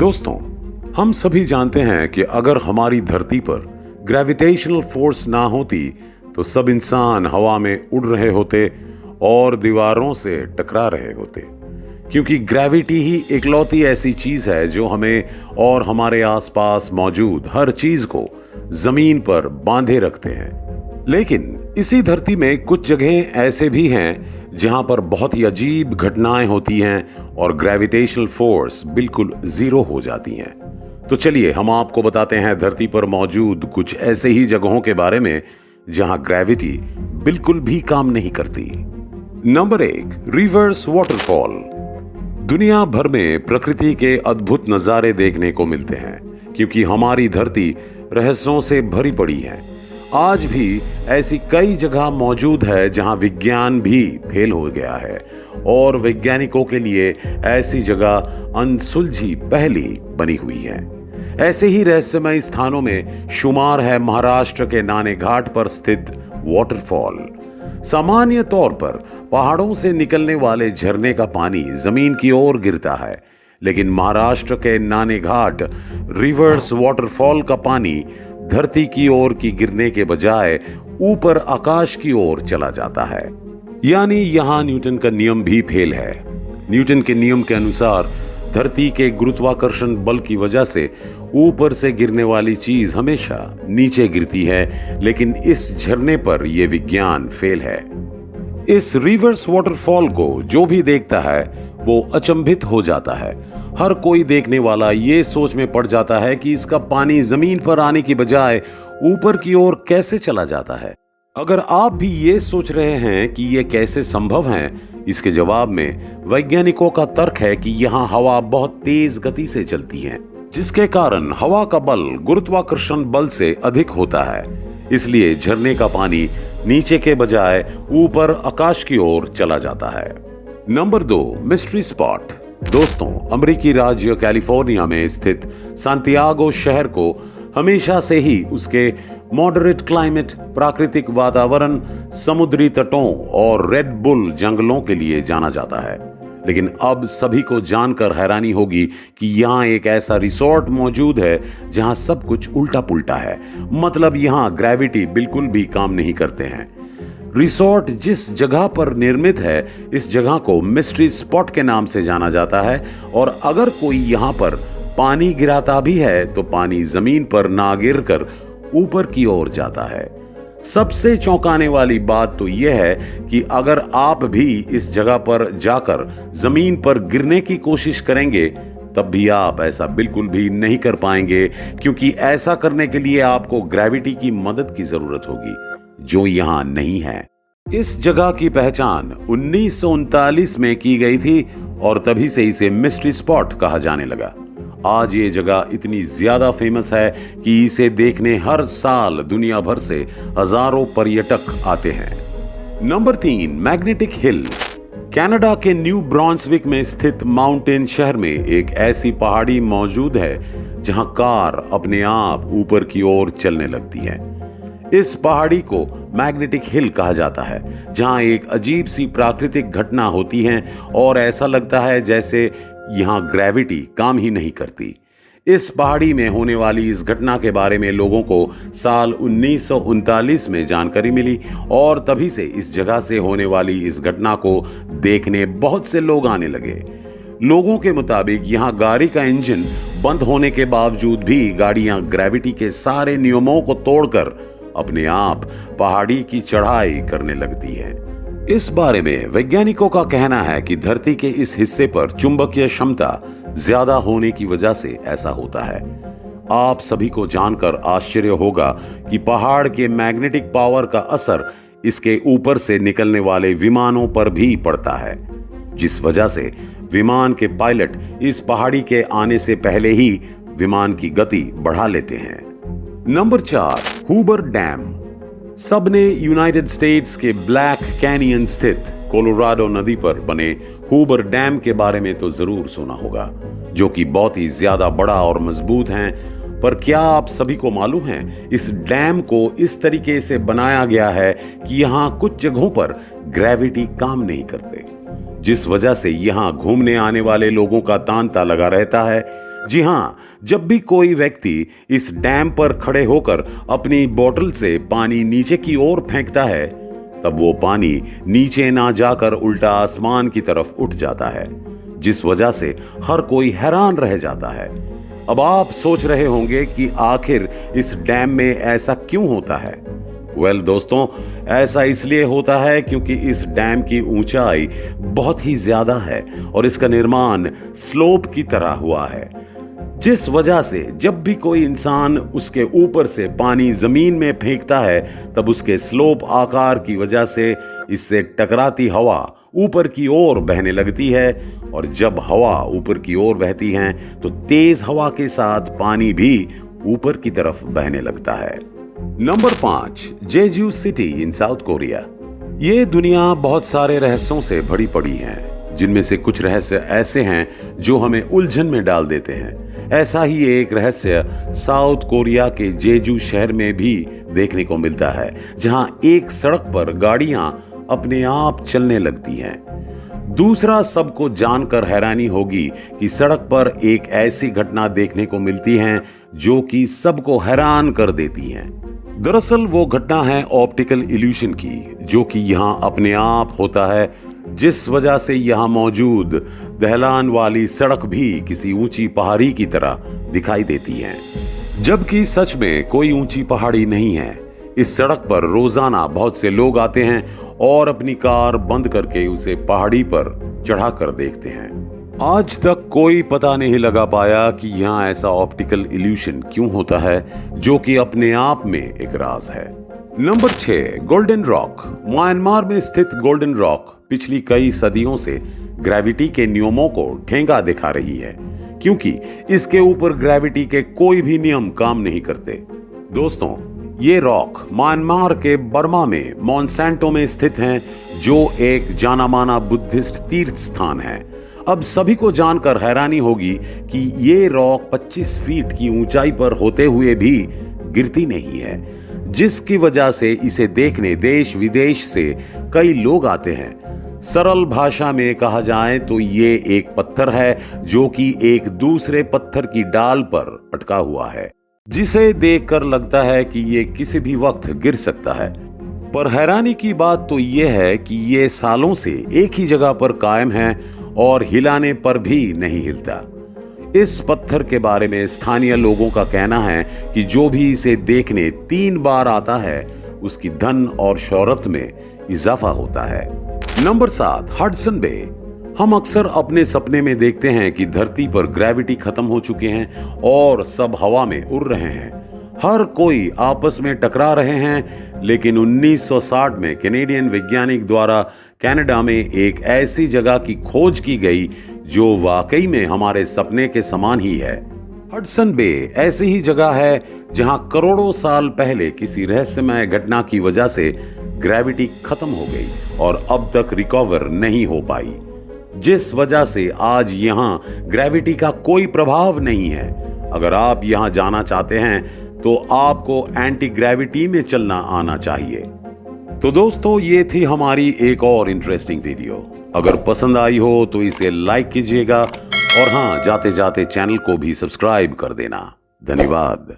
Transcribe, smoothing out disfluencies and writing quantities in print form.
दोस्तों, हम सभी जानते हैं कि अगर हमारी धरती पर ग्रेविटेशनल फोर्स ना होती तो सब इंसान हवा में उड़ रहे होते और दीवारों से टकरा रहे होते, क्योंकि ग्रेविटी ही इकलौती ऐसी चीज है जो हमें और हमारे आसपास मौजूद हर चीज को जमीन पर बांधे रखते हैं। लेकिन इसी धरती में कुछ जगहें ऐसे भी हैं जहां पर बहुत ही अजीब घटनाएं होती हैं और ग्रेविटेशनल फोर्स बिल्कुल जीरो हो जाती हैं। तो चलिए हम आपको बताते हैं धरती पर मौजूद कुछ ऐसे ही जगहों के बारे में जहां ग्रेविटी बिल्कुल भी काम नहीं करती। Number 1, reverse waterfall. दुनिया भर में प्रकृति के अद्भुत नजारे देखने को मिलते हैं, क्योंकि हमारी धरती रहस्यों से भरी पड़ी है। आज भी ऐसी कई जगह मौजूद है जहां विज्ञान भी फेल हो गया है और वैज्ञानिकों के लिए ऐसी जगह अनसुलझी पहेली बनी हुई है। ऐसे ही रहस्यमय स्थानों में शुमार है महाराष्ट्र के नाने घाट पर स्थित वाटरफॉल। सामान्य तौर पर पहाड़ों से निकलने वाले झरने का पानी जमीन की ओर गिरता है, लेकिन महाराष्ट्र के नाने घाट रिवर्स वाटरफॉल का पानी धरती की ओर की गिरने के बजाय ऊपर आकाश की ओर चला जाता है। यानी यहां न्यूटन का नियम भी फेल है। न्यूटन के नियम के अनुसार धरती के गुरुत्वाकर्षण बल की वजह से ऊपर से गिरने वाली चीज हमेशा नीचे गिरती है, लेकिन इस झरने पर यह विज्ञान फेल है। इस रिवर्स वाटरफॉल को जो भी देखता है वो अचंभित हो जाता है। हर कोई देखने वाला ये सोच में पड़ जाता है कि इसका पानी जमीन पर आने की बजाय ऊपर की ओर कैसे चला जाता है। अगर आप भी ये सोच रहे हैं कि ये कैसे संभव है, इसके जवाब में वैज्ञानिकों का तर्क है कि यहाँ हवा बहुत तेज गति से चलती है, जिसके कारण हवा का बल गुरुत्वाकर्षण बल से अधिक होता है। इसलिए झरने का पानी नीचे के बजाय ऊपर आकाश की ओर चला जाता है। Number 2, mystery spot. दोस्तों, अमेरिकी राज्य कैलिफोर्निया में स्थित सांतियागो शहर को हमेशा से ही उसके मॉडरेट क्लाइमेट, प्राकृतिक वातावरण, समुद्री तटों और रेड बुल जंगलों के लिए जाना जाता है। लेकिन अब सभी को जानकर हैरानी होगी कि यहाँ एक ऐसा रिसोर्ट मौजूद है जहाँ सब कुछ उल्टा पुल्टा है। मतलब यहाँ ग्रेविटी बिल्कुल भी काम नहीं करते हैं। रिसोर्ट जिस जगह पर निर्मित है, इस जगह को मिस्ट्री स्पॉट के नाम से जाना जाता है, और अगर कोई यहाँ पर पानी गिराता भी है तो पानी जमीन पर ना गिरकर ऊपर की ओर जाता है। सबसे चौंकाने वाली बात तो यह है कि अगर आप भी इस जगह पर जाकर जमीन पर गिरने की कोशिश करेंगे तब भी आप ऐसा बिल्कुल भी नहीं कर पाएंगे, क्योंकि ऐसा करने के लिए आपको ग्रेविटी की मदद की जरूरत होगी, जो यहां नहीं है। इस जगह की पहचान 1939 में की गई थी और तभी से इसे मिस्ट्री स्पॉट कहा जाने लगा। आज ये जगह इतनी ज्यादा फेमस है कि इसे देखने हर साल दुनिया भर से हजारों पर्यटक आते हैं। Number 3, magnetic hill. कनाडा के न्यू ब्रांसविक में स्थित माउंटेन शहर में एक ऐसी पहाड़ी मौजूद है जहां कार अपने आप ऊपर की ओर चलने लगती है। इस पहाड़ी को मैग्नेटिक हिल कहा जाता है, जहां एक अजीब सी प्राकृतिक घटना होती है और ऐसा लगता है जैसे यहां ग्रेविटी काम ही नहीं करती। इस पहाड़ी में होने वाली इस घटना के बारे में लोगों को साल 1939 में जानकारी मिली और तभी से इस जगह से होने वाली इस घटना को देखने बहुत से लोग आने लगे। लोगों के मुताबिक यहां गाड़ी का इंजन बंद होने के बावजूद भी गाड़ियां ग्रेविटी के सारे नियमों को तोड़कर अपने आप पहाड़ी की चढ़ाई करने लगती है। इस बारे में वैज्ञानिकों का कहना है कि धरती के इस हिस्से पर चुंबकीय क्षमता ज्यादा होने की वजह से ऐसा होता है। आप सभी को जानकर आश्चर्य होगा कि पहाड़ के मैग्नेटिक पावर का असर इसके ऊपर से निकलने वाले विमानों पर भी पड़ता है, जिस वजह से विमान के पायलट इस पहाड़ी के आने से पहले ही विमान की गति बढ़ा लेते हैं। Number 4, Hoover Dam. सबने यूनाइटेड स्टेट्स के ब्लैक कैनियन स्थित कोलोराडो नदी पर बने हूबर डैम के बारे में तो जरूर सुना होगा, जो कि बहुत ही ज्यादा बड़ा और मजबूत हैं। पर क्या आप सभी को मालूम है, इस डैम को इस तरीके से बनाया गया है कि यहाँ कुछ जगहों पर ग्रेविटी काम नहीं करते, जिस वजह से यहाँ घूमने आने वाले लोगों का तांता लगा रहता है। जी हाँ, जब भी कोई व्यक्ति इस डैम पर खड़े होकर अपनी बोतल से पानी नीचे की ओर फेंकता है, तब वो पानी नीचे ना जाकर उल्टा आसमान की तरफ उठ जाता है, जिस वजह से हर कोई हैरान रह जाता है। अब आप सोच रहे होंगे कि आखिर इस डैम में ऐसा क्यों होता है? दोस्तों, ऐसा इसलिए होता है क्योंकि इस डैम की ऊंचाई बहुत ही ज्यादा है और इसका निर्माण स्लोप की तरह हुआ है, जिस वजह से जब भी कोई इंसान उसके ऊपर से पानी जमीन में फेंकता है, तब उसके स्लोप आकार की वजह से इससे टकराती हवा ऊपर की ओर बहने लगती है, और जब हवा ऊपर की ओर बहती है तो तेज हवा के साथ पानी भी ऊपर की तरफ बहने लगता है। Number 5, Jeju city in South Korea. ये दुनिया बहुत सारे रहस्यों से भरी पड़ी है, जिनमें से कुछ रहस्य ऐसे हैं जो हमें उलझन में डाल देते हैं। ऐसा ही एक रहस्य साउथ कोरिया के जेजू शहर में भी देखने को मिलता है, जहां एक सड़क पर गाड़ियां अपने आप चलने लगती हैं। दूसरा, सबको जानकर हैरानी होगी कि सड़क पर एक ऐसी घटना देखने को मिलती है जो कि सबको हैरान कर देती है। दरअसल वो घटना है ऑप्टिकल इल्यूशन की, जो कि यहाँ अपने आप होता है, जिस वजह से यहाँ मौजूद दहलान वाली सड़क भी किसी ऊंची पहाड़ी की तरह दिखाई देती है, जबकि सच में कोई ऊंची पहाड़ी नहीं है। इस सड़क पर रोजाना बहुत से लोग आते हैं और अपनी कार बंद करके उसे पहाड़ी पर चढ़ाकर देखते हैं। आज तक कोई पता नहीं लगा पाया कि यहाँ ऐसा ऑप्टिकल इल्यूशन क्यों होता है, जो कि अपने आप में एक राज है। Number 6, golden rock. म्यांमार में स्थित गोल्डन रॉक पिछली कई सदियों से ग्रेविटी के नियमों को ठेंगा दिखा रही है, क्योंकि इसके ऊपर ग्रेविटी के कोई भी नियम काम नहीं करते। दोस्तों, ये रॉक म्यांमार के बर्मा में मोनसेंटो में स्थित हैं, जो एक जाना माना बुद्धिस्ट तीर्थ स्थान है। अब सभी को जानकर हैरानी होगी कि ये रॉक 25 फीट की ऊंचाई पर होते हुए भी गिरती नहीं है, जिसकी वजह से इसे देखने देश विदेश से कई लोग आते हैं। सरल भाषा में कहा जाए तो ये एक पत्थर है जो कि एक दूसरे पत्थर की डाल पर अटका हुआ है, जिसे देखकर लगता है कि ये किसी भी वक्त गिर सकता है। पर हैरानी की बात तो यह है कि ये सालों से एक ही जगह पर कायम है और हिलाने पर भी नहीं हिलता। इस पत्थर के बारे में स्थानीय लोगों का कहना है कि जो भी इसे देखने 3 बार आता है, उसकी धन और शौहरत में इजाफा होता है। Number 7, Hudson Bay. हम अक्सर अपने सपने में देखते हैं कि धरती पर ग्रेविटी खत्म हो चुके हैं और सब हवा में उड़ रहे हैं, हर कोई आपस में टकरा रहे हैं। लेकिन 1960 में कैनेडियन वैज्ञानिक द्वारा कनाडा में एक ऐसी जगह की खोज की गई जो वाकई में हमारे सपने के समान ही है। हडसन बे ऐसी ही जगह है जहां करोड़ों साल पहले किसी रहस्यमय घटना की वजह से ग्रेविटी खत्म हो गई और अब तक रिकवर नहीं हो पाई, जिस वजह से आज यहां ग्रेविटी का कोई प्रभाव नहीं है। अगर आप यहां जाना चाहते हैं तो आपको एंटी ग्रेविटी में चलना आना चाहिए। तो दोस्तों, ये थी हमारी एक और इंटरेस्टिंग वीडियो। अगर पसंद आई हो तो इसे लाइक कीजिएगा और हाँ, जाते जाते चैनल को भी सब्सक्राइब कर देना। धन्यवाद।